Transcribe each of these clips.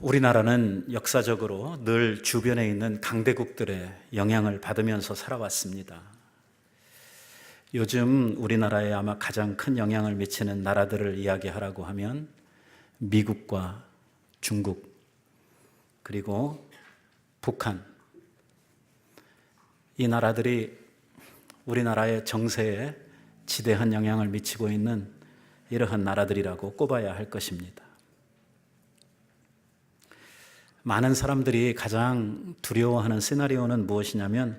우리나라는 역사적으로 늘 주변에 있는 강대국들의 영향을 받으면서 살아왔습니다. 요즘 우리나라에 아마 가장 큰 영향을 미치는 나라들을 이야기하라고 하면 미국과 중국, 그리고 북한, 이 나라들이 우리나라의 정세에 지대한 영향을 미치고 있는 이러한 나라들이라고 꼽아야 할 것입니다. 많은 사람들이 가장 두려워하는 시나리오는 무엇이냐면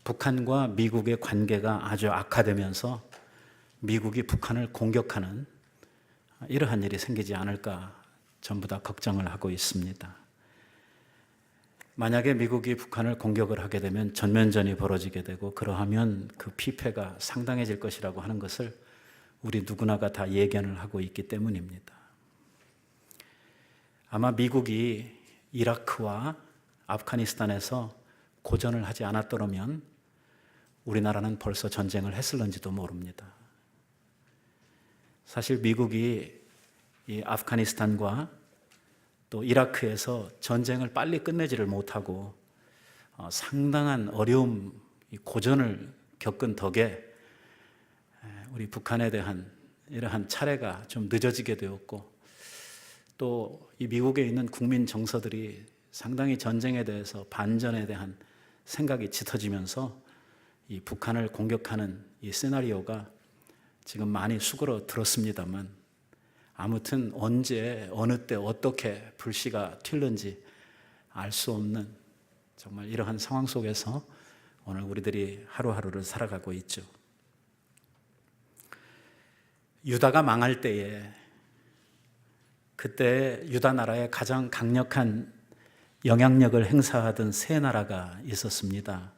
북한과 미국의 관계가 아주 악화되면서 미국이 북한을 공격하는 이러한 일이 생기지 않을까 전부 다 걱정을 하고 있습니다. 만약에 미국이 북한을 공격을 하게 되면 전면전이 벌어지게 되고 그러하면 그 피폐가 상당해질 것이라고 하는 것을 우리 누구나가 다 예견을 하고 있기 때문입니다. 아마 미국이 이라크와 아프가니스탄에서 고전을 하지 않았더라면 우리나라는 벌써 전쟁을 했을런지도 모릅니다. 사실 미국이 이 아프가니스탄과 또 이라크에서 전쟁을 빨리 끝내지를 못하고 상당한 어려움, 고전을 겪은 덕에 우리 북한에 대한 이러한 차례가 좀 늦어지게 되었고 또 이 미국에 있는 국민 정서들이 상당히 전쟁에 대해서 반전에 대한 생각이 짙어지면서 이 북한을 공격하는 이 시나리오가 지금 많이 수그러들었습니다만 아무튼 언제 어느 때 어떻게 불씨가 튈는지 알 수 없는 정말 이러한 상황 속에서 오늘 우리들이 하루하루를 살아가고 있죠. 유다가 망할 때에 그때 유다 나라에 가장 강력한 영향력을 행사하던 세 나라가 있었습니다.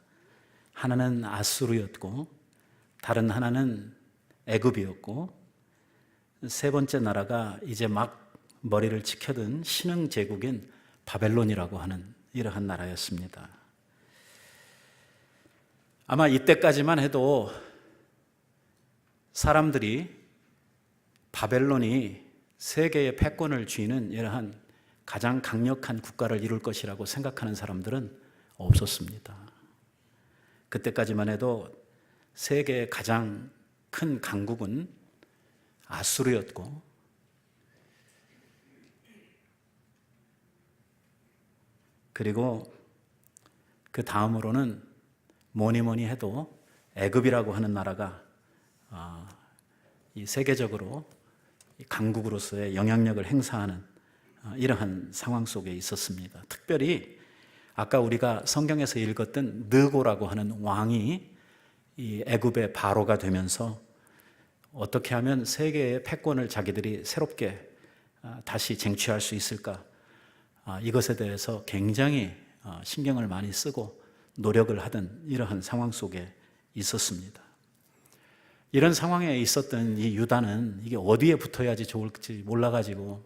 하나는 아수르였고 다른 하나는 애굽이었고 세 번째 나라가 이제 막 머리를 치켜든 신흥 제국인 바벨론이라고 하는 이러한 나라였습니다. 아마 이때까지만 해도 사람들이 바벨론이 세계의 패권을 쥐는 이러한 가장 강력한 국가를 이룰 것이라고 생각하는 사람들은 없었습니다. 그때까지만 해도 세계의 가장 큰 강국은 아수르였고 그리고 그 다음으로는 뭐니 해도 애굽이라고 하는 나라가 이 세계적으로 강국으로서의 영향력을 행사하는 이러한 상황 속에 있었습니다. 특별히 아까 우리가 성경에서 읽었던 느고라고 하는 왕이 이 애굽의 바로가 되면서 어떻게 하면 세계의 패권을 자기들이 새롭게 다시 쟁취할 수 있을까? 이것에 대해서 굉장히 신경을 많이 쓰고 노력을 하던 이러한 상황 속에 있었습니다. 이런 상황에 있었던 이 유다는 이게 어디에 붙어야지 좋을지 몰라가지고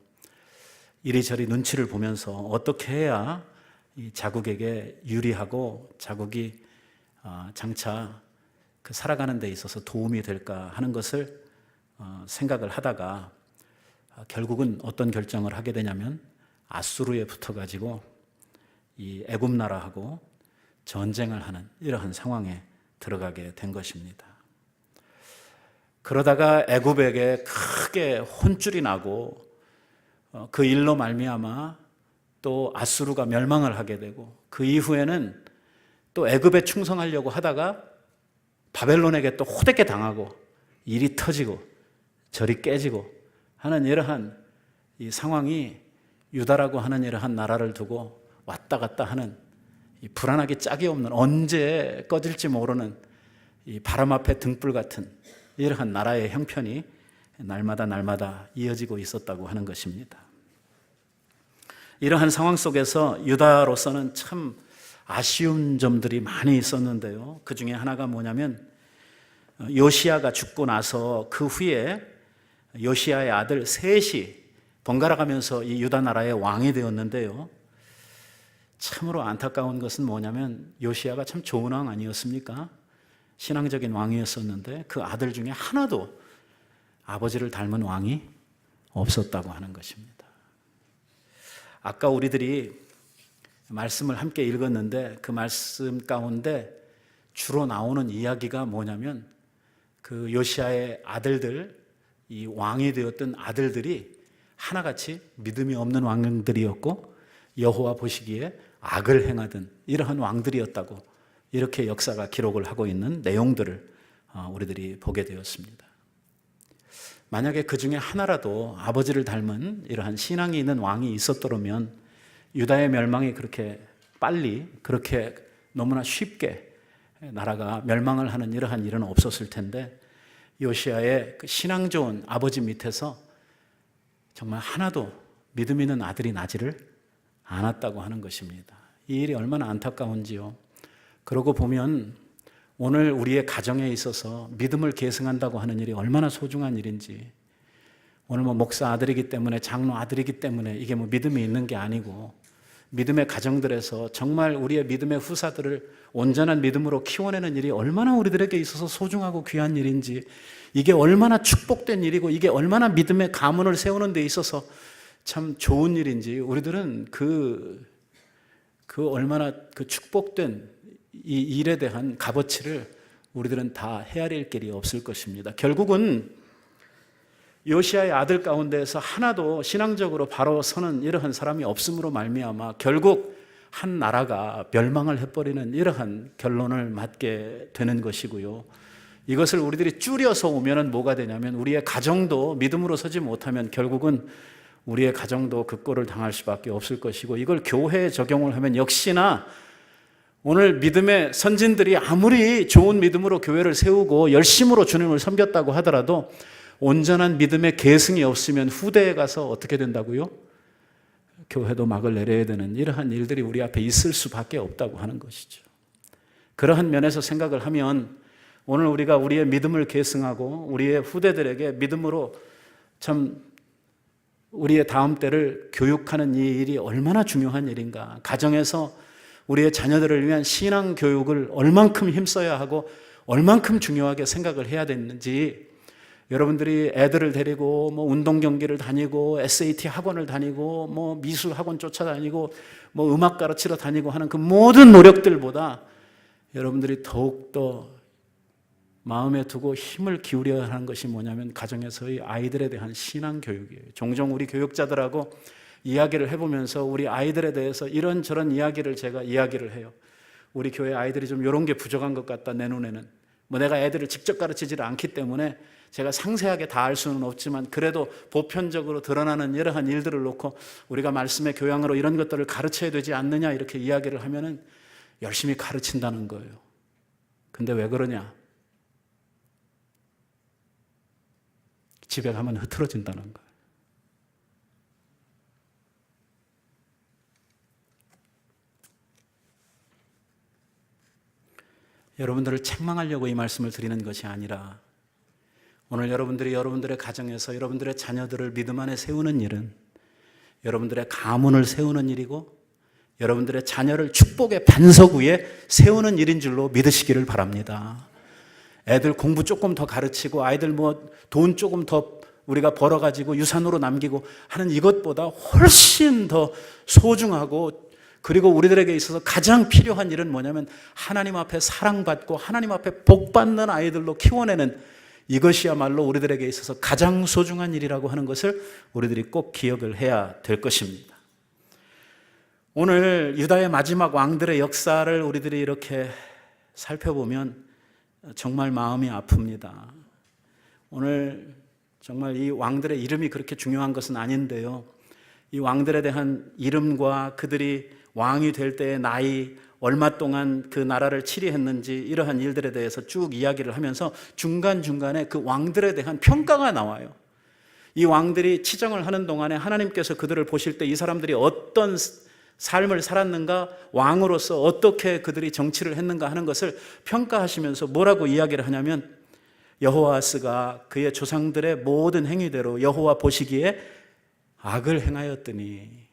이리저리 눈치를 보면서 어떻게 해야 이 자국에게 유리하고 자국이 장차 그 살아가는 데 있어서 도움이 될까 하는 것을 생각을 하다가 결국은 어떤 결정을 하게 되냐면 아수르에 붙어가지고 이 애굽 나라하고 전쟁을 하는 이러한 상황에 들어가게 된 것입니다. 그러다가 애굽에게 크게 혼쭐이 나고 그 일로 말미암아 또 아수르가 멸망을 하게 되고 그 이후에는 또 애굽에 충성하려고 하다가 바벨론에게 또 호되게 당하고 일이 터지고 절이 깨지고 하는 이러한 이 상황이 유다라고 하는 이러한 나라를 두고 왔다 갔다 하는 이 불안하기 짝이 없는 언제 꺼질지 모르는 이 바람 앞에 등불 같은 이러한 나라의 형편이 날마다 이어지고 있었다고 하는 것입니다. 이러한 상황 속에서 유다로서는 참 아쉬운 점들이 많이 있었는데요. 그 중에 하나가 뭐냐면 요시야가 죽고 나서 그 후에 요시야의 아들 셋이 번갈아 가면서 이 유다 나라의 왕이 되었는데요. 참으로 안타까운 것은 뭐냐면 요시야가 참 좋은 왕 아니었습니까? 신앙적인 왕이었었는데 그 아들 중에 하나도 아버지를 닮은 왕이 없었다고 하는 것입니다. 아까 우리들이 말씀을 함께 읽었는데 그 말씀 가운데 주로 나오는 이야기가 뭐냐면 그 요시야의 아들들, 이 왕이 되었던 아들들이 하나같이 믿음이 없는 왕들이었고 여호와 보시기에 악을 행하던 이러한 왕들이었다고 이렇게 역사가 기록을 하고 있는 내용들을 우리들이 보게 되었습니다. 만약에 그 중에 하나라도 아버지를 닮은 이러한 신앙이 있는 왕이 있었더라면 유다의 멸망이 그렇게 빨리, 그렇게 너무나 쉽게 나라가 멸망을 하는 이러한 일은 없었을 텐데 요시야의 그 신앙 좋은 아버지 밑에서 정말 하나도 믿음 있는 아들이 나지를 않았다고 하는 것입니다. 이 일이 얼마나 안타까운지요. 그러고 보면 오늘 우리의 가정에 있어서 믿음을 계승한다고 하는 일이 얼마나 소중한 일인지, 오늘 목사 아들이기 때문에, 장로 아들이기 때문에 이게 믿음이 있는 게 아니고 믿음의 가정들에서 정말 우리의 믿음의 후사들을 온전한 믿음으로 키워내는 일이 얼마나 우리들에게 있어서 소중하고 귀한 일인지, 이게 얼마나 축복된 일이고 이게 얼마나 믿음의 가문을 세우는 데 있어서 참 좋은 일인지 우리들은 그 얼마나 그 축복된 이 일에 대한 값어치를 우리들은 다 헤아릴 길이 없을 것입니다. 결국은 요시야의 아들 가운데에서 하나도 신앙적으로 바로 서는 이러한 사람이 없음으로 말미암아 결국 한 나라가 멸망을 해버리는 이러한 결론을 맞게 되는 것이고요. 이것을 우리들이 줄여서 오면은 뭐가 되냐면 우리의 가정도 믿음으로 서지 못하면 결국은 우리의 가정도 그 꼴을 당할 수밖에 없을 것이고, 이걸 교회에 적용을 하면 역시나 오늘 믿음의 선진들이 아무리 좋은 믿음으로 교회를 세우고 열심으로 주님을 섬겼다고 하더라도 온전한 믿음의 계승이 없으면 후대에 가서 어떻게 된다고요? 교회도 막을 내려야 되는 이러한 일들이 우리 앞에 있을 수밖에 없다고 하는 것이죠. 그러한 면에서 생각을 하면 오늘 우리가 우리의 믿음을 계승하고 우리의 후대들에게 믿음으로 참 우리의 다음 때를 교육하는 이 일이 얼마나 중요한 일인가. 가정에서 우리의 자녀들을 위한 신앙 교육을 얼만큼 힘써야 하고 얼만큼 중요하게 생각을 해야 되는지, 여러분들이 애들을 데리고 운동 경기를 다니고 SAT 학원을 다니고 미술 학원 쫓아다니고 음악 가르치러 다니고 하는 그 모든 노력들보다 여러분들이 더욱더 마음에 두고 힘을 기울여야 하는 것이 뭐냐면 가정에서의 아이들에 대한 신앙 교육이에요. 종종 우리 교육자들하고 이야기를 해보면서 우리 아이들에 대해서 이런저런 이야기를 제가 이야기를 해요. 우리 교회 아이들이 좀 이런 게 부족한 것 같다, 내 눈에는. 내가 애들을 직접 가르치지를 않기 때문에 제가 상세하게 다 알 수는 없지만 그래도 보편적으로 드러나는 이러한 일들을 놓고 우리가 말씀의 교양으로 이런 것들을 가르쳐야 되지 않느냐 이렇게 이야기를 하면은 열심히 가르친다는 거예요. 근데 왜 그러냐? 집에 가면 흐트러진다는 거예요. 여러분들을 책망하려고 이 말씀을 드리는 것이 아니라 오늘 여러분들이 여러분들의 가정에서 여러분들의 자녀들을 믿음 안에 세우는 일은 여러분들의 가문을 세우는 일이고 여러분들의 자녀를 축복의 반석 위에 세우는 일인 줄로 믿으시기를 바랍니다. 애들 공부 조금 더 가르치고 아이들 돈 조금 더 우리가 벌어가지고 유산으로 남기고 하는 이것보다 훨씬 더 소중하고, 그리고 우리들에게 있어서 가장 필요한 일은 뭐냐면 하나님 앞에 사랑받고 하나님 앞에 복받는 아이들로 키워내는, 이것이야말로 우리들에게 있어서 가장 소중한 일이라고 하는 것을 우리들이 꼭 기억을 해야 될 것입니다. 오늘 유다의 마지막 왕들의 역사를 우리들이 이렇게 살펴보면 정말 마음이 아픕니다. 오늘 정말 이 왕들의 이름이 그렇게 중요한 것은 아닌데요, 이 왕들에 대한 이름과 그들이 왕이 될 때의 나이, 얼마 동안 그 나라를 치리했는지 이러한 일들에 대해서 쭉 이야기를 하면서 중간중간에 그 왕들에 대한 평가가 나와요. 이 왕들이 치정을 하는 동안에 하나님께서 그들을 보실 때 이 사람들이 어떤 삶을 살았는가, 왕으로서 어떻게 그들이 정치를 했는가 하는 것을 평가하시면서 뭐라고 이야기를 하냐면, 여호아스가 그의 조상들의 모든 행위대로 여호와 보시기에 악을 행하였더니,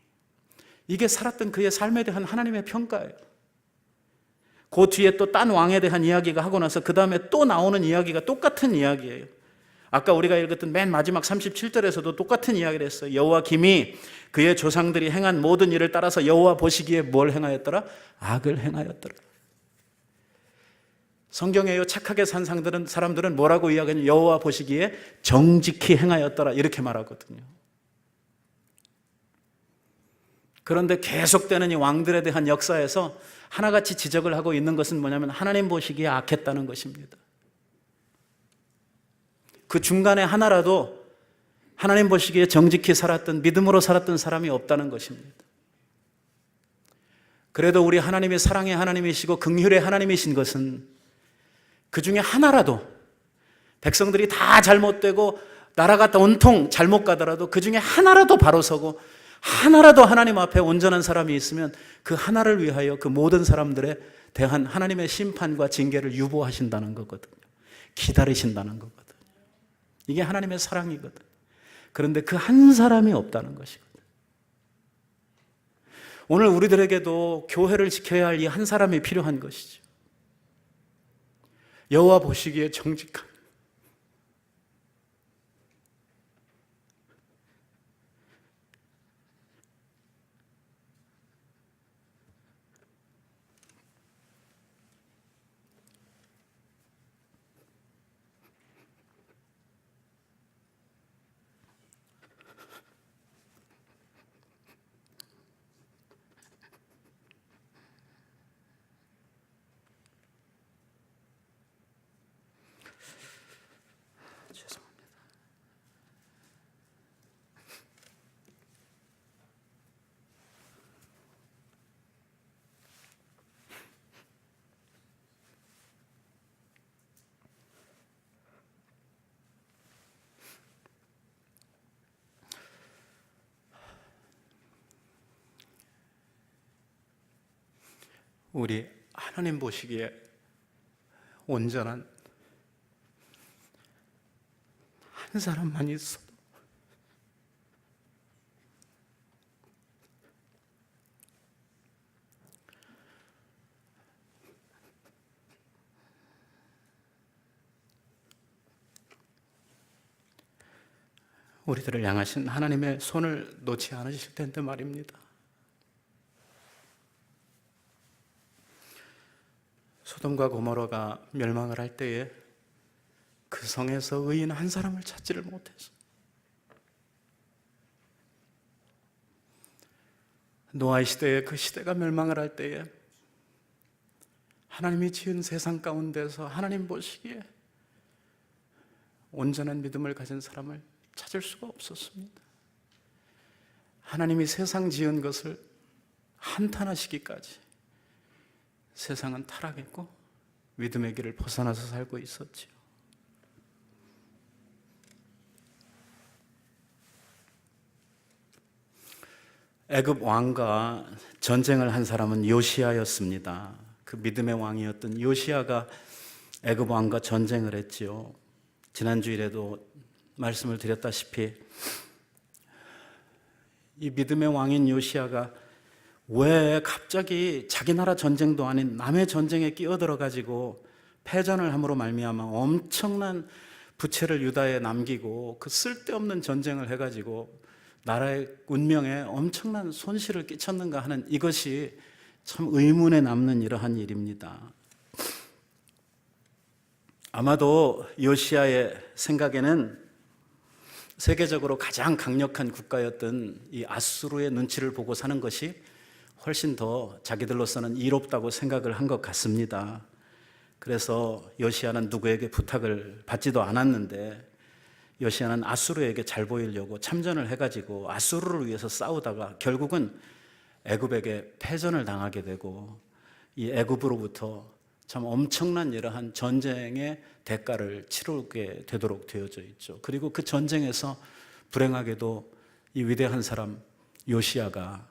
이게 살았던 그의 삶에 대한 하나님의 평가예요. 그 뒤에 또 딴 왕에 대한 이야기가 하고 나서 그 다음에 또 나오는 이야기가 똑같은 이야기예요. 아까 우리가 읽었던 맨 마지막 37절에서도 똑같은 이야기를 했어요. 여호와김이 그의 조상들이 행한 모든 일을 따라서 여호와 보시기에 뭘 행하였더라? 악을 행하였더라. 성경에요, 착하게 산 사람들은 뭐라고 이야기하냐면 여호와 보시기에 정직히 행하였더라 이렇게 말하거든요. 그런데 계속되는 이 왕들에 대한 역사에서 하나같이 지적을 하고 있는 것은 뭐냐면 하나님 보시기에 악했다는 것입니다. 그 중간에 하나라도 하나님 보시기에 정직히 살았던, 믿음으로 살았던 사람이 없다는 것입니다. 그래도 우리 하나님이 사랑의 하나님이시고 긍휼의 하나님이신 것은 그 중에 하나라도, 백성들이 다 잘못되고 나라가 온통 잘못 가더라도 그 중에 하나라도 바로 서고 하나라도 하나님 앞에 온전한 사람이 있으면 그 하나를 위하여 그 모든 사람들에 대한 하나님의 심판과 징계를 유보하신다는 거거든요. 기다리신다는 거거든요. 이게 하나님의 사랑이거든요. 그런데 그 한 사람이 없다는 것이거든요. 오늘 우리들에게도 교회를 지켜야 할 이 한 사람이 필요한 것이죠. 여호와 보시기에 정직한, 죄송합니다. 우리 하나님 보시기에 온전한 한 사람만 있어도 우리들을 향하신 하나님의 손을 놓지 않으실 텐데 말입니다. 소돔과 고모라가 멸망을 할 때에 그 성에서 의인 한 사람을 찾지를 못해서 노아의 시대에 그 시대가 멸망을 할 때에 하나님이 지은 세상 가운데서 하나님 보시기에 온전한 믿음을 가진 사람을 찾을 수가 없었습니다. 하나님이 세상 지은 것을 한탄하시기까지 세상은 타락했고 믿음의 길을 벗어나서 살고 있었지요. 애굽 왕과 전쟁을 한 사람은 요시야였습니다. 그 믿음의 왕이었던 요시야가 애굽 왕과 전쟁을 했지요. 지난주일에도 말씀을 드렸다시피 이 믿음의 왕인 요시야가 왜 갑자기 자기 나라 전쟁도 아닌 남의 전쟁에 끼어들어 가지고 패전을 함으로 말미암아 엄청난 부채를 유다에 남기고 그 쓸데없는 전쟁을 해가지고 나라의 운명에 엄청난 손실을 끼쳤는가 하는 이것이 참 의문에 남는 이러한 일입니다. 아마도 요시야의 생각에는 세계적으로 가장 강력한 국가였던 이 아수르의 눈치를 보고 사는 것이 훨씬 더 자기들로서는 이롭다고 생각을 한 것 같습니다. 그래서 요시야는 누구에게 부탁을 받지도 않았는데 요시야는 아수르에게 잘 보이려고 참전을 해가지고 아수르를 위해서 싸우다가 결국은 애굽에게 패전을 당하게 되고 이 애굽으로부터 참 엄청난 이러한 전쟁의 대가를 치르게 되도록 되어져 있죠. 그리고 그 전쟁에서 불행하게도 이 위대한 사람 요시야가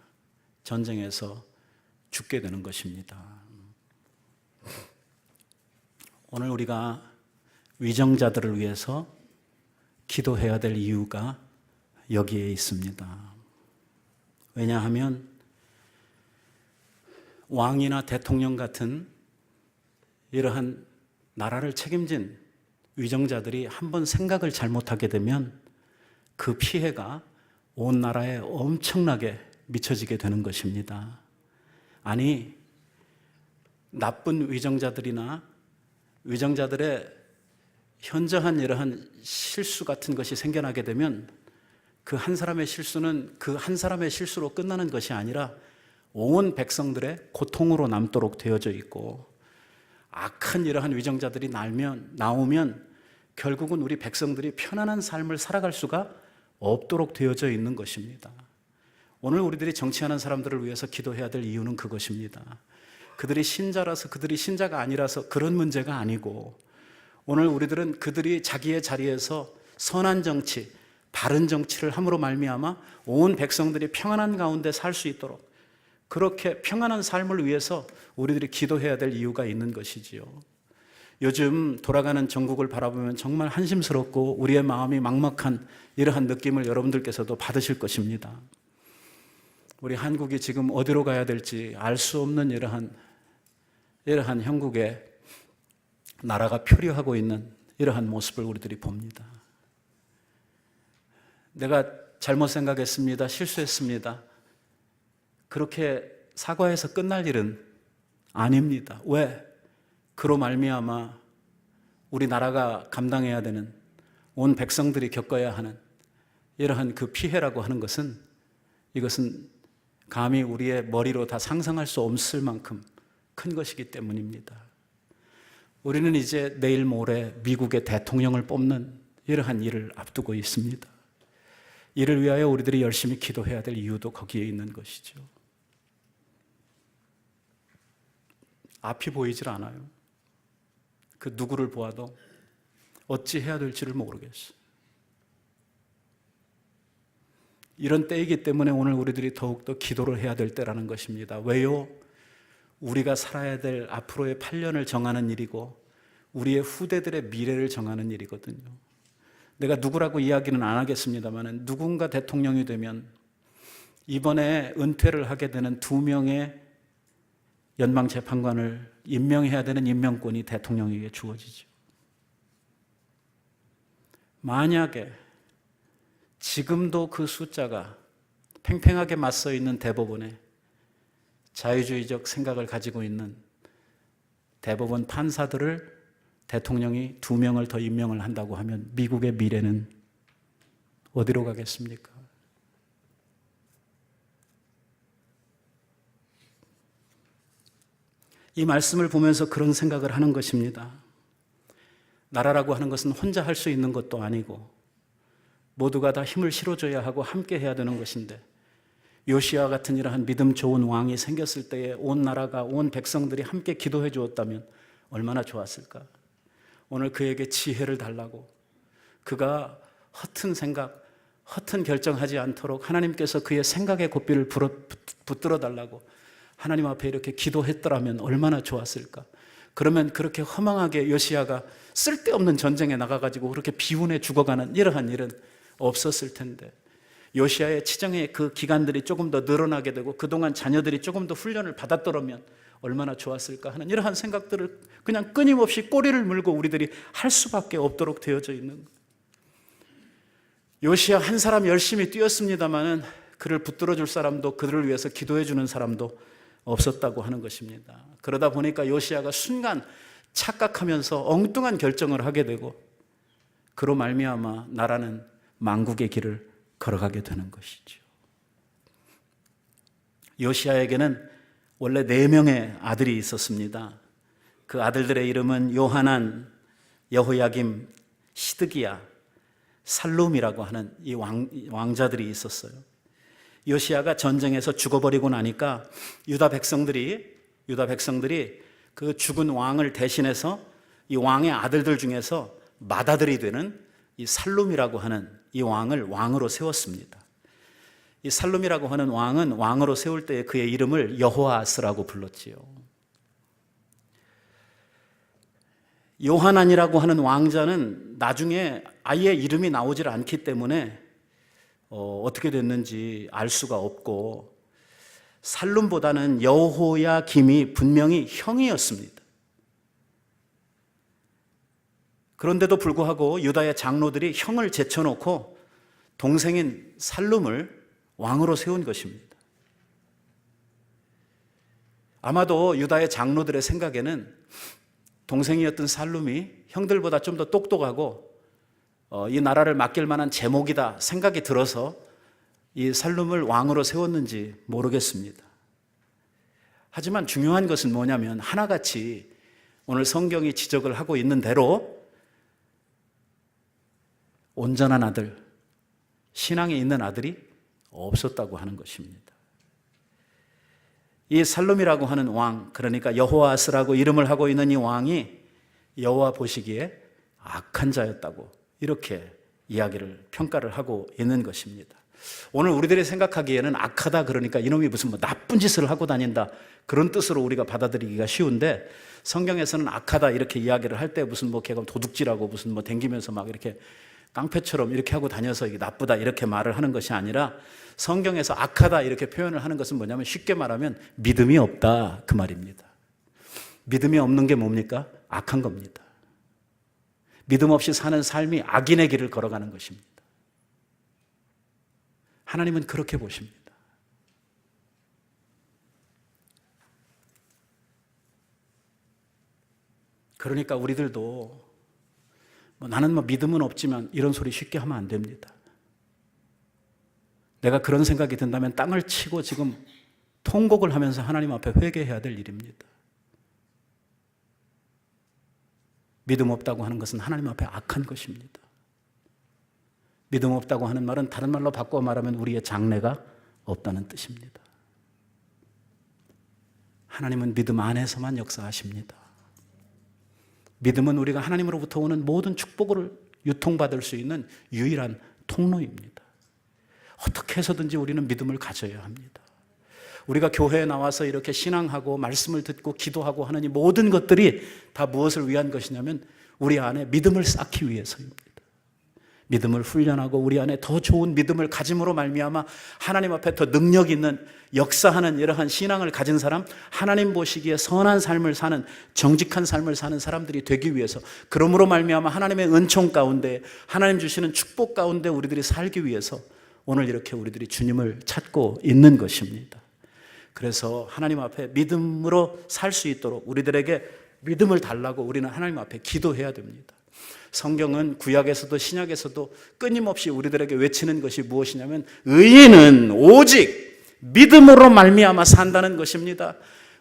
전쟁에서 죽게 되는 것입니다. 오늘 우리가 위정자들을 위해서 기도해야 될 이유가 여기에 있습니다. 왜냐하면 왕이나 대통령 같은 이러한 나라를 책임진 위정자들이 한번 생각을 잘못하게 되면 그 피해가 온 나라에 엄청나게 미쳐지게 되는 것입니다. 아니, 나쁜 위정자들이나 위정자들의 현저한 이러한 실수 같은 것이 생겨나게 되면 그 한 사람의 실수는 그 한 사람의 실수로 끝나는 것이 아니라 온 백성들의 고통으로 남도록 되어져 있고, 악한 이러한 위정자들이 나오면 결국은 우리 백성들이 편안한 삶을 살아갈 수가 없도록 되어져 있는 것입니다. 오늘 우리들이 정치하는 사람들을 위해서 기도해야 될 이유는 그것입니다. 그들이 신자라서, 그들이 신자가 아니라서 그런 문제가 아니고, 오늘 우리들은 그들이 자기의 자리에서 선한 정치, 바른 정치를 함으로 말미암아 온 백성들이 평안한 가운데 살 수 있도록, 그렇게 평안한 삶을 위해서 우리들이 기도해야 될 이유가 있는 것이지요. 요즘 돌아가는 전국을 바라보면 정말 한심스럽고 우리의 마음이 막막한 이러한 느낌을 여러분들께서도 받으실 것입니다. 우리 한국이 지금 어디로 가야 될지 알 수 없는 이러한 형국에 나라가 표류하고 있는 이러한 모습을 우리들이 봅니다. 내가 잘못 생각했습니다. 실수했습니다. 그렇게 사과해서 끝날 일은 아닙니다. 왜? 그로 말미암아 우리 나라가 감당해야 되는, 온 백성들이 겪어야 하는 이러한 그 피해라고 하는 것은, 이것은 감히 우리의 머리로 다 상상할 수 없을 만큼 큰 것이기 때문입니다. 우리는 이제 내일 모레 미국의 대통령을 뽑는 이러한 일을 앞두고 있습니다. 이를 위하여 우리들이 열심히 기도해야 될 이유도 거기에 있는 것이죠. 앞이 보이질 않아요. 그 누구를 보아도 어찌 해야 될지를 모르겠어요. 이런 때이기 때문에 오늘 우리들이 더욱더 기도를 해야 될 때라는 것입니다. 왜요? 우리가 살아야 될 앞으로의 8년을 정하는 일이고 우리의 후대들의 미래를 정하는 일이거든요. 내가 누구라고 이야기는 안 하겠습니다만, 누군가 대통령이 되면 이번에 은퇴를 하게 되는 2명의 연방재판관을 임명해야 되는 임명권이 대통령에게 주어지죠. 만약에 지금도 그 숫자가 팽팽하게 맞서 있는 대법원에 자유주의적 생각을 가지고 있는 대법원 판사들을 대통령이 2명을 더 임명을 한다고 하면 미국의 미래는 어디로 가겠습니까? 이 말씀을 보면서 그런 생각을 하는 것입니다. 나라라고 하는 것은 혼자 할 수 있는 것도 아니고 모두가 다 힘을 실어줘야 하고 함께 해야 되는 것인데, 요시야 같은 이러한 믿음 좋은 왕이 생겼을 때에 온 나라가, 온 백성들이 함께 기도해 주었다면 얼마나 좋았을까. 오늘 그에게 지혜를 달라고, 그가 허튼 생각, 허튼 결정하지 않도록 하나님께서 그의 생각의 고삐를 붙들어 달라고 하나님 앞에 이렇게 기도했더라면 얼마나 좋았을까. 그러면 그렇게 허망하게 요시야가 쓸데없는 전쟁에 나가가지고 그렇게 비운에 죽어가는 이러한 일은 없었을 텐데, 요시야의 치정의 그 기간들이 조금 더 늘어나게 되고 그동안 자녀들이 조금 더 훈련을 받았더라면 얼마나 좋았을까 하는 이러한 생각들을 그냥 끊임없이 꼬리를 물고 우리들이 할 수밖에 없도록 되어져 있는 거예요. 요시야 한 사람 열심히 뛰었습니다마는 그를 붙들어 줄 사람도, 그들을 위해서 기도해 주는 사람도 없었다고 하는 것입니다. 그러다 보니까 요시야가 순간 착각하면서 엉뚱한 결정을 하게 되고, 그로 말미암아 나라는 망국의 길을 걸어가게 되는 것이죠. 요시야에게는 원래 4명의 아들이 있었습니다. 그 아들들의 이름은 요하난, 여호야김, 시드기야, 살룸이라고 하는 이 왕자들이 있었어요. 요시야가 전쟁에서 죽어버리고 나니까 유다 백성들이 그 죽은 왕을 대신해서 이 왕의 아들들 중에서 맏아들이 되는 이 살룸이라고 하는 이 왕을 왕으로 세웠습니다. 이 살룸이라고 하는 왕은 왕으로 세울 때 그의 이름을 여호아스라고 불렀지요. 요하난이라고 하는 왕자는 나중에 아예 이름이 나오질 않기 때문에 어떻게 됐는지 알 수가 없고, 살룸보다는 여호야김이 분명히 형이었습니다. 그런데도 불구하고 유다의 장로들이 형을 제쳐놓고 동생인 살룸을 왕으로 세운 것입니다. 아마도 유다의 장로들의 생각에는 동생이었던 살룸이 형들보다 좀 더 똑똑하고 이 나라를 맡길 만한 제목이다 생각이 들어서 이 살룸을 왕으로 세웠는지 모르겠습니다. 하지만 중요한 것은 뭐냐면 하나같이 오늘 성경이 지적을 하고 있는 대로 온전한 아들, 신앙에 있는 아들이 없었다고 하는 것입니다. 이 살룸이라고 하는 왕, 그러니까 여호아스라고 이름을 하고 있는 이 왕이 여호와 보시기에 악한 자였다고 이렇게 이야기를 평가를 하고 있는 것입니다. 오늘 우리들이 생각하기에는 악하다 그러니까 이놈이 무슨 나쁜 짓을 하고 다닌다 그런 뜻으로 우리가 받아들이기가 쉬운데, 성경에서는 악하다 이렇게 이야기를 할 때 무슨 걔가 도둑질하고 무슨 댕기면서 막 이렇게 깡패처럼 이렇게 하고 다녀서 이게 나쁘다 이렇게 말을 하는 것이 아니라, 성경에서 악하다 이렇게 표현을 하는 것은 뭐냐면 쉽게 말하면 믿음이 없다 그 말입니다. 믿음이 없는 게 뭡니까? 악한 겁니다. 믿음 없이 사는 삶이 악인의 길을 걸어가는 것입니다. 하나님은 그렇게 보십니다. 그러니까 우리들도 나는 믿음은 없지만 이런 소리 쉽게 하면 안 됩니다. 내가 그런 생각이 든다면 땅을 치고 지금 통곡을 하면서 하나님 앞에 회개해야 될 일입니다. 믿음 없다고 하는 것은 하나님 앞에 악한 것입니다. 믿음 없다고 하는 말은 다른 말로 바꿔 말하면 우리의 장래가 없다는 뜻입니다. 하나님은 믿음 안에서만 역사하십니다. 믿음은 우리가 하나님으로부터 오는 모든 축복을 유통받을 수 있는 유일한 통로입니다. 어떻게 해서든지 우리는 믿음을 가져야 합니다. 우리가 교회에 나와서 이렇게 신앙하고 말씀을 듣고 기도하고 하는 이 모든 것들이 다 무엇을 위한 것이냐면 우리 안에 믿음을 쌓기 위해서입니다. 믿음을 훈련하고 우리 안에 더 좋은 믿음을 가짐으로 말미암아 하나님 앞에 더 능력 있는 역사하는 이러한 신앙을 가진 사람, 하나님 보시기에 선한 삶을 사는, 정직한 삶을 사는 사람들이 되기 위해서, 그러므로 말미암아 하나님의 은총 가운데, 하나님 주시는 축복 가운데 우리들이 살기 위해서 오늘 이렇게 우리들이 주님을 찾고 있는 것입니다. 그래서 하나님 앞에 믿음으로 살 수 있도록 우리들에게 믿음을 달라고 우리는 하나님 앞에 기도해야 됩니다. 성경은 구약에서도 신약에서도 끊임없이 우리들에게 외치는 것이 무엇이냐면 의인은 오직 믿음으로 말미암아 산다는 것입니다.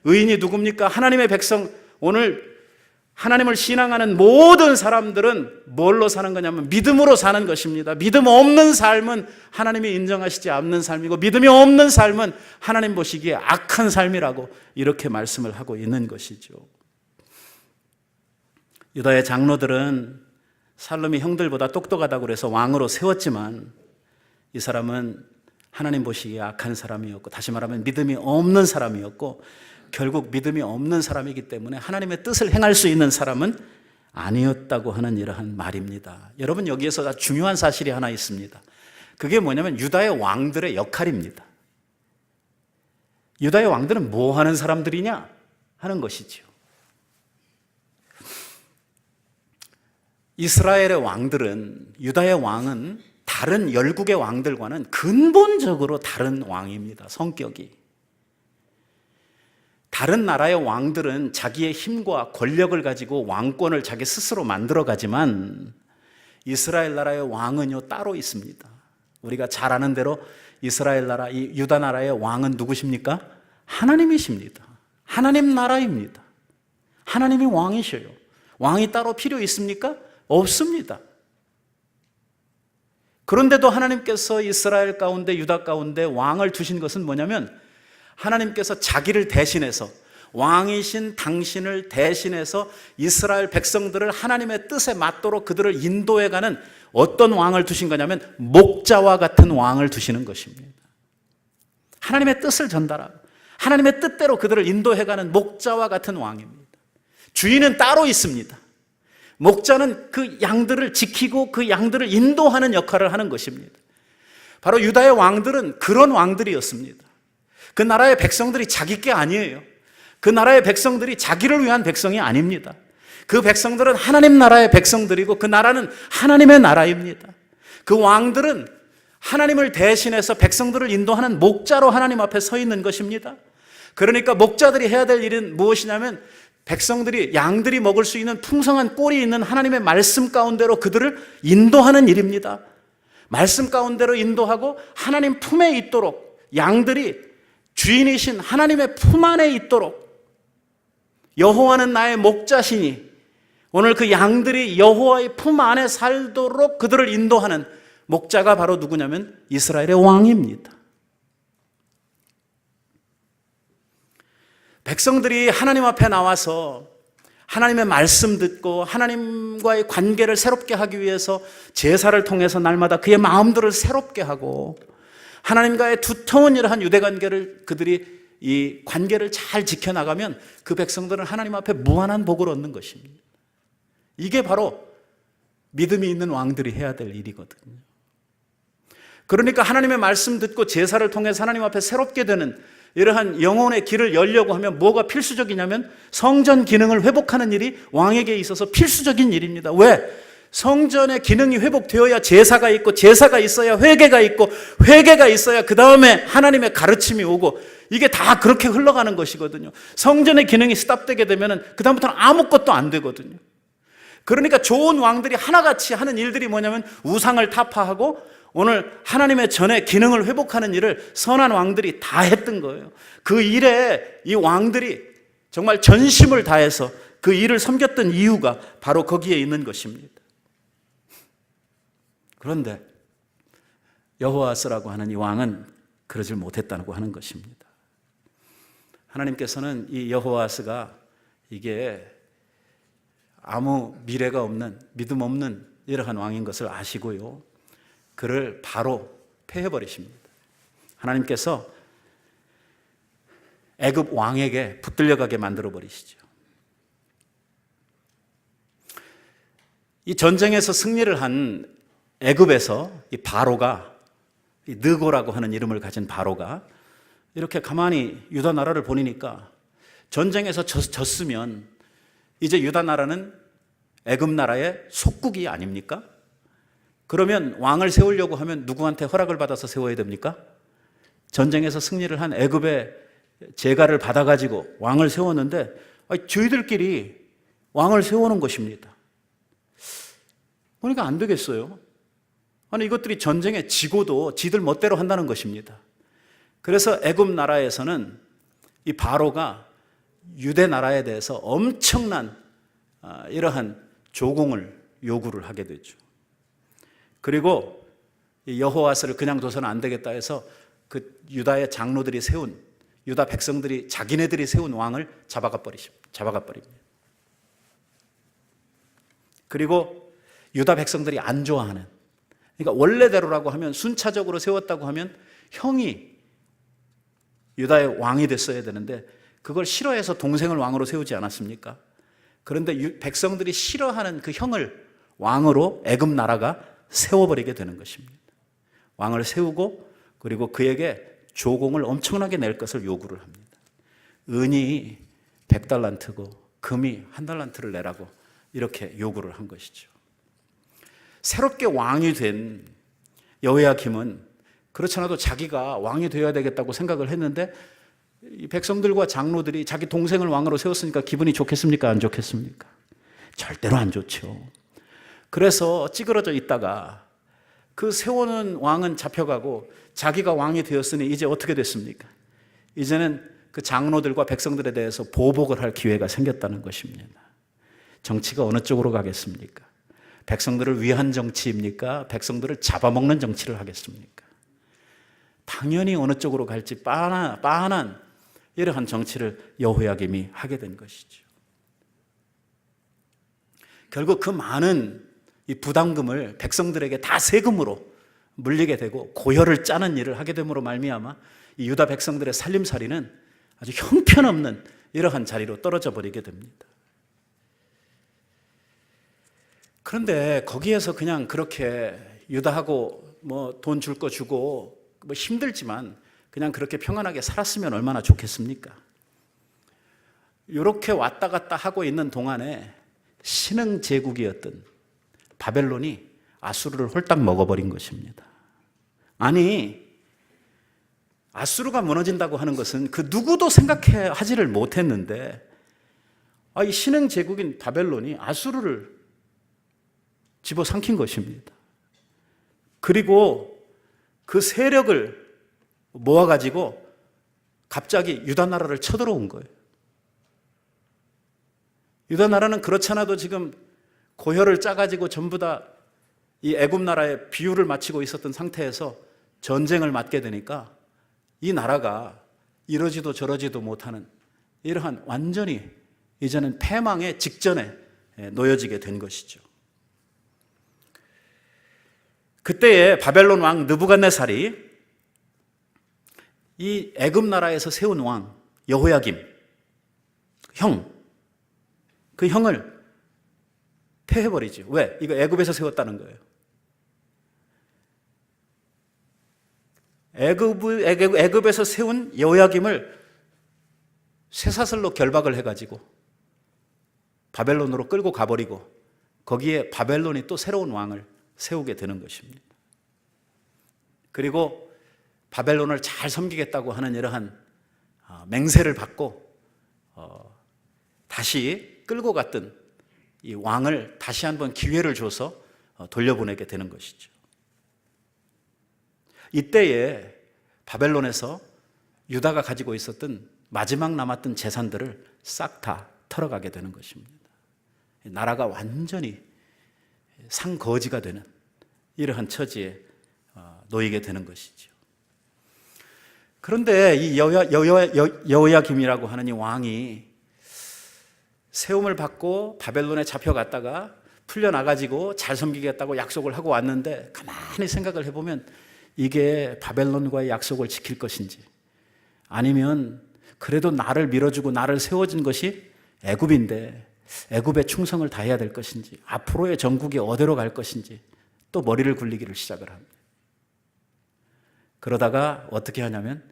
의인이 누굽니까? 하나님의 백성, 오늘 하나님을 신앙하는 모든 사람들은 뭘로 사는 거냐면 믿음으로 사는 것입니다. 믿음 없는 삶은 하나님이 인정하시지 않는 삶이고, 믿음이 없는 삶은 하나님 보시기에 악한 삶이라고 이렇게 말씀을 하고 있는 것이죠. 유다의 장로들은 살룸이 형들보다 똑똑하다고 해서 왕으로 세웠지만 이 사람은 하나님 보시기에 악한 사람이었고, 다시 말하면 믿음이 없는 사람이었고, 결국 믿음이 없는 사람이기 때문에 하나님의 뜻을 행할 수 있는 사람은 아니었다고 하는 이러한 말입니다. 여러분, 여기에서 중요한 사실이 하나 있습니다. 그게 뭐냐면 유다의 왕들의 역할입니다. 유다의 왕들은 뭐 하는 사람들이냐 하는 것이죠. 이스라엘의 왕들은, 유다의 왕은 다른 열국의 왕들과는 근본적으로 다른 왕입니다. 성격이. 다른 나라의 왕들은 자기의 힘과 권력을 가지고 왕권을 자기 스스로 만들어가지만 이스라엘 나라의 왕은요 따로 있습니다. 우리가 잘 아는 대로 이스라엘 나라, 이 유다 나라의 왕은 누구십니까? 하나님이십니다. 하나님 나라입니다. 하나님이 왕이셔요. 왕이 따로 필요 있습니까? 없습니다. 그런데도 하나님께서 이스라엘 가운데, 유다 가운데 왕을 두신 것은 뭐냐면 하나님께서 자기를 대신해서, 왕이신 당신을 대신해서 이스라엘 백성들을 하나님의 뜻에 맞도록 그들을 인도해가는 어떤 왕을 두신 거냐면 목자와 같은 왕을 두시는 것입니다. 하나님의 뜻을 전달하고 하나님의 뜻대로 그들을 인도해가는 목자와 같은 왕입니다. 주인은 따로 있습니다. 목자는 그 양들을 지키고 그 양들을 인도하는 역할을 하는 것입니다. 바로 유다의 왕들은 그런 왕들이었습니다. 그 나라의 백성들이 자기 게 아니에요. 그 나라의 백성들이 자기를 위한 백성이 아닙니다. 그 백성들은 하나님 나라의 백성들이고 그 나라는 하나님의 나라입니다. 그 왕들은 하나님을 대신해서 백성들을 인도하는 목자로 하나님 앞에 서 있는 것입니다. 그러니까 목자들이 해야 될 일은 무엇이냐면 백성들이, 양들이 먹을 수 있는 풍성한 꼴이 있는 하나님의 말씀 가운데로 그들을 인도하는 일입니다. 말씀 가운데로 인도하고 하나님 품에 있도록, 양들이 주인이신 하나님의 품 안에 있도록, 여호와는 나의 목자시니 오늘 그 양들이 여호와의 품 안에 살도록 그들을 인도하는 목자가 바로 누구냐면 이스라엘의 왕입니다. 백성들이 하나님 앞에 나와서 하나님의 말씀 듣고 하나님과의 관계를 새롭게 하기 위해서 제사를 통해서 날마다 그의 마음들을 새롭게 하고 하나님과의 두터운 이러한 유대 관계를 그들이 이 관계를 잘 지켜나가면 그 백성들은 하나님 앞에 무한한 복을 얻는 것입니다. 이게 바로 믿음이 있는 왕들이 해야 될 일이거든요. 그러니까 하나님의 말씀 듣고 제사를 통해서 하나님 앞에 새롭게 되는 이러한 영혼의 길을 열려고 하면 뭐가 필수적이냐면 성전 기능을 회복하는 일이 왕에게 있어서 필수적인 일입니다. 왜? 성전의 기능이 회복되어야 제사가 있고 제사가 있어야 회개가 있고 회개가 있어야 그 다음에 하나님의 가르침이 오고 이게 다 그렇게 흘러가는 것이거든요. 성전의 기능이 스탑되게 되면 그 다음부터는 아무것도 안 되거든요. 그러니까 좋은 왕들이 하나같이 하는 일들이 뭐냐면 우상을 타파하고 오늘 하나님의 전의 기능을 회복하는 일을 선한 왕들이 다 했던 거예요. 그 일에 이 왕들이 정말 전심을 다해서 그 일을 섬겼던 이유가 바로 거기에 있는 것입니다. 그런데 여호와스라고 하는 이 왕은 그러질 못했다고 하는 것입니다. 하나님께서는 이 여호와스가 이게 아무 미래가 없는, 믿음 없는 이러한 왕인 것을 아시고요, 그를 바로 패해버리십니다. 하나님께서 애굽 왕에게 붙들려가게 만들어버리시죠. 이 전쟁에서 승리를 한 애굽에서 이 바로가, 이 느고라고 하는 이름을 가진 바로가 이렇게 가만히 유다 나라를 보니까 전쟁에서 졌으면 이제 유다 나라는 애굽 나라의 속국이 아닙니까? 그러면 왕을 세우려고 하면 누구한테 허락을 받아서 세워야 됩니까? 전쟁에서 승리를 한 애굽의 제가를 받아가지고 왕을 세웠는데 저희들끼리 왕을 세우는 것입니다. 그러니까 안 되겠어요. 아니 이것들이 전쟁에 지고도 지들 멋대로 한다는 것입니다. 그래서 애굽 나라에서는 이 바로가 유대 나라에 대해서 엄청난 이러한 조공을 요구를 하게 되죠. 그리고 여호와스를 그냥 둬서는 안 되겠다 해서 그 유다의 장로들이 세운, 유다 백성들이 자기네들이 세운 왕을 잡아가 버립니다. 그리고 유다 백성들이 안 좋아하는, 그러니까 원래대로라고 하면 순차적으로 세웠다고 하면 형이 유다의 왕이 됐어야 되는데 그걸 싫어해서 동생을 왕으로 세우지 않았습니까? 그런데 백성들이 싫어하는 그 형을 왕으로 애굽 나라가 세워버리게 되는 것입니다. 왕을 세우고 그리고 그에게 조공을 엄청나게 낼 것을 요구를 합니다. 은이 100달란트고 금이 1달란트를 내라고 이렇게 요구를 한 것이죠. 새롭게 왕이 된 여호야김은 그렇지 않아도 자기가 왕이 되어야 되겠다고 생각을 했는데 이 백성들과 장로들이 자기 동생을 왕으로 세웠으니까 기분이 좋겠습니까? 안 좋겠습니까? 절대로 안 좋죠. 그래서 찌그러져 있다가 그 세우는 왕은 잡혀가고 자기가 왕이 되었으니 이제 어떻게 됐습니까? 이제는 그 장로들과 백성들에 대해서 보복을 할 기회가 생겼다는 것입니다. 정치가 어느 쪽으로 가겠습니까? 백성들을 위한 정치입니까? 백성들을 잡아먹는 정치를 하겠습니까? 당연히 어느 쪽으로 갈지 빤한 이러한 정치를 여호야김이 하게 된 것이죠. 결국 그 많은 이 부담금을 백성들에게 다 세금으로 물리게 되고 고혈을 짜는 일을 하게 됨으로 말미암아 이 유다 백성들의 살림살이는 아주 형편없는 이러한 자리로 떨어져 버리게 됩니다. 그런데 거기에서 그냥 그렇게 유다하고 뭐 돈 줄 거 주고 뭐 힘들지만 그냥 그렇게 평안하게 살았으면 얼마나 좋겠습니까? 이렇게 왔다 갔다 하고 있는 동안에 신흥 제국이었던 바벨론이 아수르를 홀딱 먹어버린 것입니다. 아니, 아수르가 무너진다고 하는 것은 그 누구도 생각하지를 못했는데 이 신흥 제국인 바벨론이 아수르를 집어삼킨 것입니다. 그리고 그 세력을 모아가지고 갑자기 유다 나라를 쳐들어온 거예요. 유다 나라는 그렇지 않아도 지금 고혈을 짜가지고 전부 다 이 애굽 나라에 비유를 마치고 있었던 상태에서 전쟁을 맞게 되니까 이 나라가 이러지도 저러지도 못하는 이러한 완전히 이제는 패망의 직전에 놓여지게 된 것이죠. 그때에 바벨론 왕 느부갓네살이 이 애굽 나라에서 세운 왕 여호야김 그 형을 패해버리죠. 왜? 이거 애굽에서 세웠다는 거예요. 애굽에서 세운 여호야김을 쇠사슬로 결박을 해가지고 바벨론으로 끌고 가버리고 거기에 바벨론이 또 새로운 왕을 세우게 되는 것입니다. 그리고 바벨론을 잘 섬기겠다고 하는 이러한 맹세를 받고 다시 끌고 갔던 이 왕을 다시 한번 기회를 줘서 돌려보내게 되는 것이죠. 이때에 바벨론에서 유다가 가지고 있었던 마지막 남았던 재산들을 싹 다 털어가게 되는 것입니다. 나라가 완전히 상거지가 되는 이러한 처지에 놓이게 되는 것이죠. 그런데 이 여호야김이라고 하는 이 왕이 세움을 받고 바벨론에 잡혀갔다가 풀려나가지고 잘 섬기겠다고 약속을 하고 왔는데 가만히 생각을 해보면 이게 바벨론과의 약속을 지킬 것인지 아니면 그래도 나를 밀어주고 나를 세워준 것이 애굽인데 애굽에 충성을 다해야 될 것인지 앞으로의 전국이 어디로 갈 것인지 또 머리를 굴리기를 시작을 합니다. 그러다가 어떻게 하냐면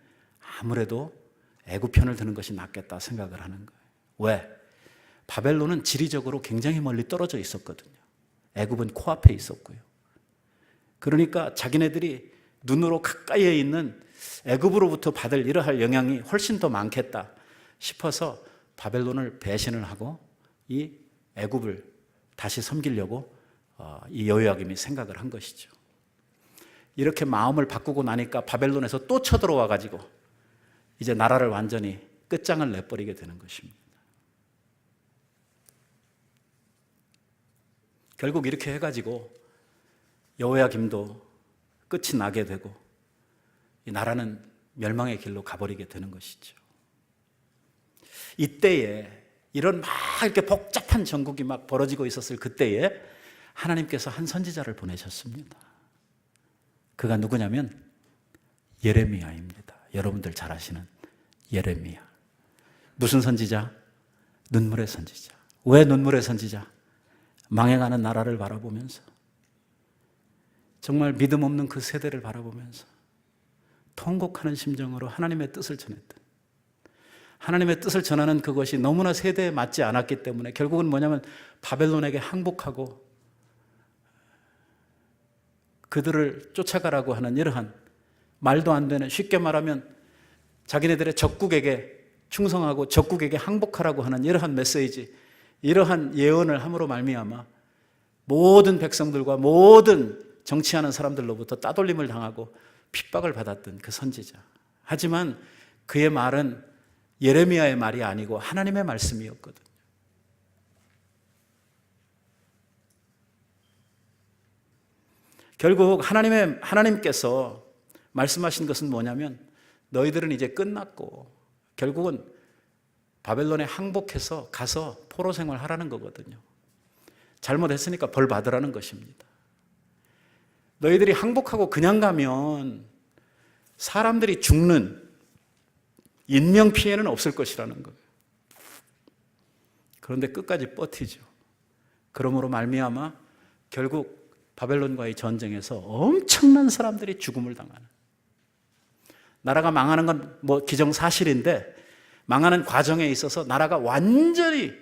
아무래도 애굽 편을 드는 것이 낫겠다 생각을 하는 거예요. 왜? 바벨론은 지리적으로 굉장히 멀리 떨어져 있었거든요. 애굽은 코앞에 있었고요. 그러니까 자기네들이 눈으로 가까이에 있는 애굽으로부터 받을 이러할 영향이 훨씬 더 많겠다 싶어서 바벨론을 배신을 하고 이 애굽을 다시 섬기려고 이 여호야김이 생각을 한 것이죠. 이렇게 마음을 바꾸고 나니까 바벨론에서 또 쳐들어와 가지고 이제 나라를 완전히 끝장을 내버리게 되는 것입니다. 결국 이렇게 해가지고 여호야김도 끝이 나게 되고 이 나라는 멸망의 길로 가버리게 되는 것이죠. 이때에 이런 막 이렇게 복잡한 전국이 막 벌어지고 있었을 그때에 하나님께서 한 선지자를 보내셨습니다. 그가 누구냐면 예레미야입니다. 여러분들 잘 아시는 예레미야. 무슨 선지자? 눈물의 선지자. 왜 눈물의 선지자? 망해가는 나라를 바라보면서 정말 믿음 없는 그 세대를 바라보면서 통곡하는 심정으로 하나님의 뜻을 전했던, 하나님의 뜻을 전하는 그것이 너무나 세대에 맞지 않았기 때문에 결국은 뭐냐면 바벨론에게 항복하고 그들을 쫓아가라고 하는 이러한 말도 안 되는, 쉽게 말하면 자기네들의 적국에게 충성하고 적국에게 항복하라고 하는 이러한 메시지, 이러한 예언을 함으로 말미암아 모든 백성들과 모든 정치하는 사람들로부터 따돌림을 당하고 핍박을 받았던 그 선지자. 하지만 그의 말은 예레미야의 말이 아니고 하나님의 말씀이었거든요. 결국 하나님께서 말씀하신 것은 뭐냐면 너희들은 이제 끝났고 결국은 바벨론에 항복해서 가서 포로 생활하라는 거거든요. 잘못했으니까 벌 받으라는 것입니다. 너희들이 항복하고 그냥 가면 사람들이 죽는 인명피해는 없을 것이라는 거예요. 그런데 끝까지 버티죠. 그러므로 말미암아 결국 바벨론과의 전쟁에서 엄청난 사람들이 죽음을 당하는, 나라가 망하는 건 기정사실인데 망하는 과정에 있어서 나라가 완전히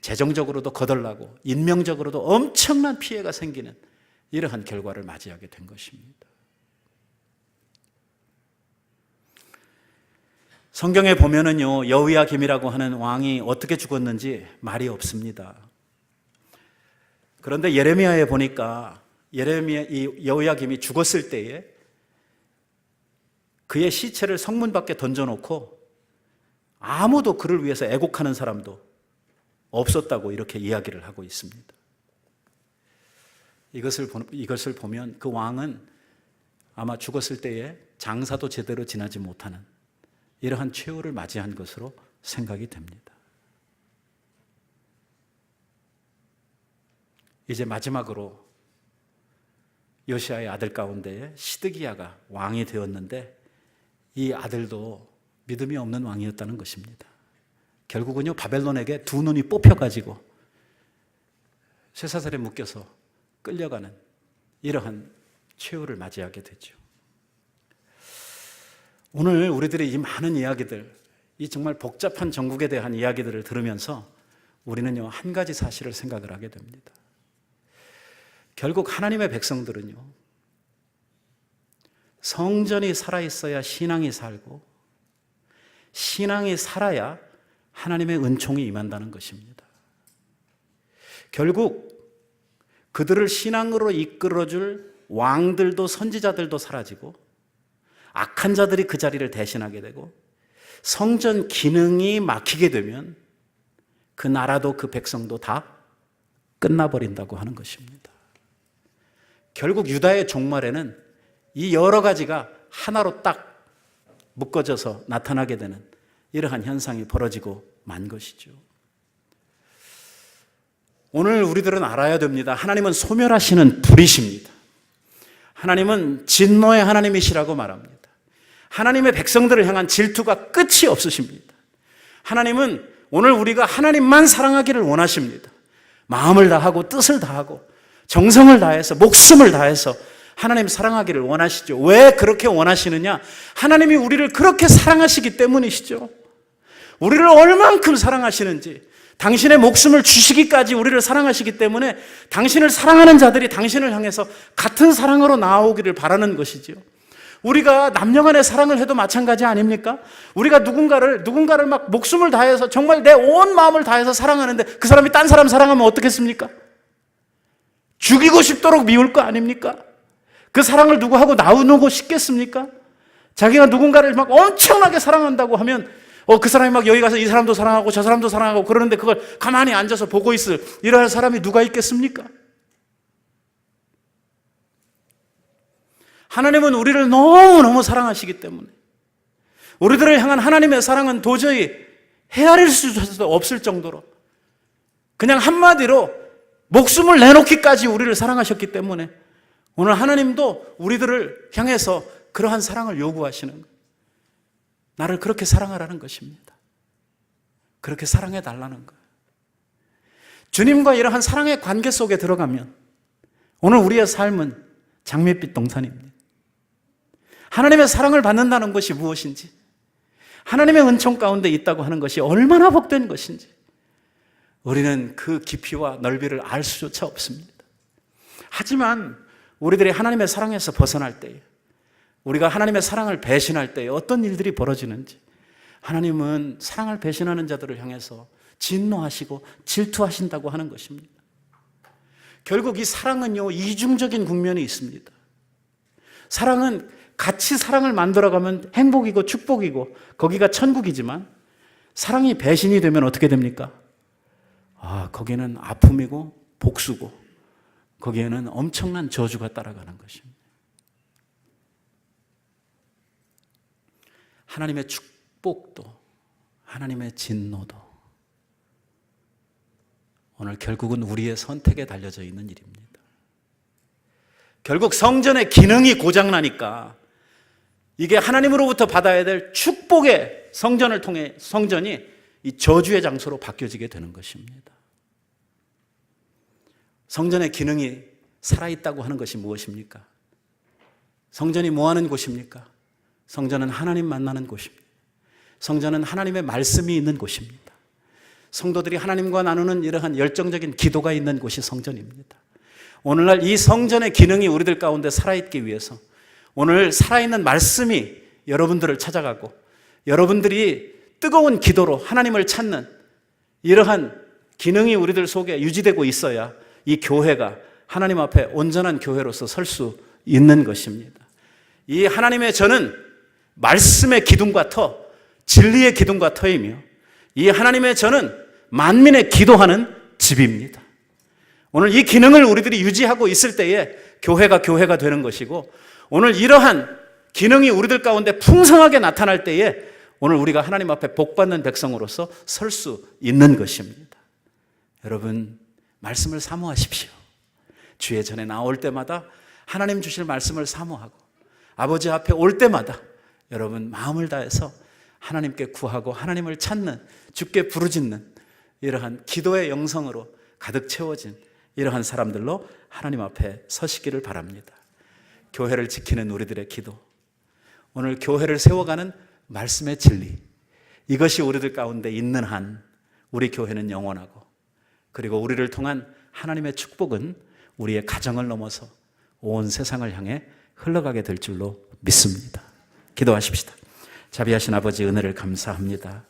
재정적으로도 거덜나고 인명적으로도 엄청난 피해가 생기는 이러한 결과를 맞이하게 된 것입니다. 성경에 보면은요, 여호야김이라고 하는 왕이 어떻게 죽었는지 말이 없습니다. 그런데 예레미야에 보니까 이 여호야김이 죽었을 때에 그의 시체를 성문 밖에 던져놓고 아무도 그를 위해서 애곡하는 사람도 없었다고 이렇게 이야기를 하고 있습니다. 이것을 보면 그 왕은 아마 죽었을 때에 장사도 제대로 지나지 못하는 이러한 최후를 맞이한 것으로 생각이 됩니다. 이제 마지막으로 요시아의 아들 가운데 시드기야가 왕이 되었는데 이 아들도 믿음이 없는 왕이었다는 것입니다. 결국은요, 바벨론에게 두 눈이 뽑혀가지고 쇠사슬에 묶여서 끌려가는 이러한 최후를 맞이하게 되죠. 오늘 우리들의 이 많은 이야기들, 이 정말 복잡한 전국에 대한 이야기들을 들으면서 우리는요, 한 가지 사실을 생각을 하게 됩니다. 결국 하나님의 백성들은요, 성전이 살아있어야 신앙이 살고 신앙이 살아야 하나님의 은총이 임한다는 것입니다. 결국 그들을 신앙으로 이끌어줄 왕들도 선지자들도 사라지고 악한 자들이 그 자리를 대신하게 되고 성전 기능이 막히게 되면 그 나라도 그 백성도 다 끝나버린다고 하는 것입니다. 결국 유다의 종말에는 이 여러 가지가 하나로 딱 묶어져서 나타나게 되는 이러한 현상이 벌어지고 만 것이죠. 오늘 우리들은 알아야 됩니다. 하나님은 소멸하시는 불이십니다. 하나님은 진노의 하나님이시라고 말합니다. 하나님의 백성들을 향한 질투가 끝이 없으십니다. 하나님은 오늘 우리가 하나님만 사랑하기를 원하십니다. 마음을 다하고 뜻을 다하고 정성을 다해서 목숨을 다해서 하나님 사랑하기를 원하시죠. 왜 그렇게 원하시느냐? 하나님이 우리를 그렇게 사랑하시기 때문이시죠. 우리를 얼만큼 사랑하시는지, 당신의 목숨을 주시기까지 우리를 사랑하시기 때문에 당신을 사랑하는 자들이 당신을 향해서 같은 사랑으로 나아오기를 바라는 것이죠. 우리가 남녀간의 사랑을 해도 마찬가지 아닙니까? 우리가 누군가를 막 목숨을 다해서 정말 내 온 마음을 다해서 사랑하는데 그 사람이 딴 사람 사랑하면 어떻겠습니까? 죽이고 싶도록 미울 거 아닙니까? 그 사랑을 누구하고 나누고 싶겠습니까? 자기가 누군가를 막 엄청나게 사랑한다고 하면 그 사람이 막 여기 가서 이 사람도 사랑하고 저 사람도 사랑하고 그러는데 그걸 가만히 앉아서 보고 있을 이러한 사람이 누가 있겠습니까? 하나님은 우리를 너무너무 사랑하시기 때문에 우리들을 향한 하나님의 사랑은 도저히 헤아릴 수도 없을 정도로 그냥 한마디로 목숨을 내놓기까지 우리를 사랑하셨기 때문에 오늘 하나님도 우리들을 향해서 그러한 사랑을 요구하시는 거예요. 나를 그렇게 사랑하라는 것입니다. 그렇게 사랑해 달라는 거예요. 주님과 이러한 사랑의 관계 속에 들어가면 오늘 우리의 삶은 장밋빛 동산입니다. 하나님의 사랑을 받는다는 것이 무엇인지, 하나님의 은총 가운데 있다고 하는 것이 얼마나 복된 것인지 우리는 그 깊이와 넓이를 알 수조차 없습니다. 하지만 우리들이 하나님의 사랑에서 벗어날 때에, 우리가 하나님의 사랑을 배신할 때에 어떤 일들이 벌어지는지, 하나님은 사랑을 배신하는 자들을 향해서 진노하시고 질투하신다고 하는 것입니다. 결국 이 사랑은요, 이중적인 국면이 있습니다. 사랑은 같이 사랑을 만들어가면 행복이고 축복이고 거기가 천국이지만 사랑이 배신이 되면 어떻게 됩니까? 거기는 아픔이고 복수고 거기에는 엄청난 저주가 따라가는 것입니다. 하나님의 축복도 하나님의 진노도 오늘 결국은 우리의 선택에 달려져 있는 일입니다. 결국 성전의 기능이 고장나니까 이게 하나님으로부터 받아야 될 축복의 성전을 통해 성전이 이 저주의 장소로 바뀌어지게 되는 것입니다. 성전의 기능이 살아있다고 하는 것이 무엇입니까? 성전이 뭐 하는 곳입니까? 성전은 하나님 만나는 곳입니다. 성전은 하나님의 말씀이 있는 곳입니다. 성도들이 하나님과 나누는 이러한 열정적인 기도가 있는 곳이 성전입니다. 오늘날 이 성전의 기능이 우리들 가운데 살아있기 위해서 오늘 살아있는 말씀이 여러분들을 찾아가고 여러분들이 뜨거운 기도로 하나님을 찾는 이러한 기능이 우리들 속에 유지되고 있어야 이 교회가 하나님 앞에 온전한 교회로서 설 수 있는 것입니다. 이 하나님의 전은 말씀의 기둥과 터, 진리의 기둥과 터이며 이 하나님의 전은 만민의 기도하는 집입니다. 오늘 이 기능을 우리들이 유지하고 있을 때에 교회가 되는 것이고 오늘 이러한 기능이 우리들 가운데 풍성하게 나타날 때에 오늘 우리가 하나님 앞에 복받는 백성으로서 설 수 있는 것입니다. 여러분, 말씀을 사모하십시오. 주의 전에 나올 때마다 하나님 주실 말씀을 사모하고 아버지 앞에 올 때마다 여러분 마음을 다해서 하나님께 구하고 하나님을 찾는, 주께 부르짖는 이러한 기도의 영성으로 가득 채워진 이러한 사람들로 하나님 앞에 서시기를 바랍니다. 교회를 지키는 우리들의 기도, 오늘 교회를 세워가는 말씀의 진리, 이것이 우리들 가운데 있는 한 우리 교회는 영원하고 그리고 우리를 통한 하나님의 축복은 우리의 가정을 넘어서 온 세상을 향해 흘러가게 될 줄로 믿습니다. 기도하십시다. 자비하신 아버지, 은혜를 감사합니다.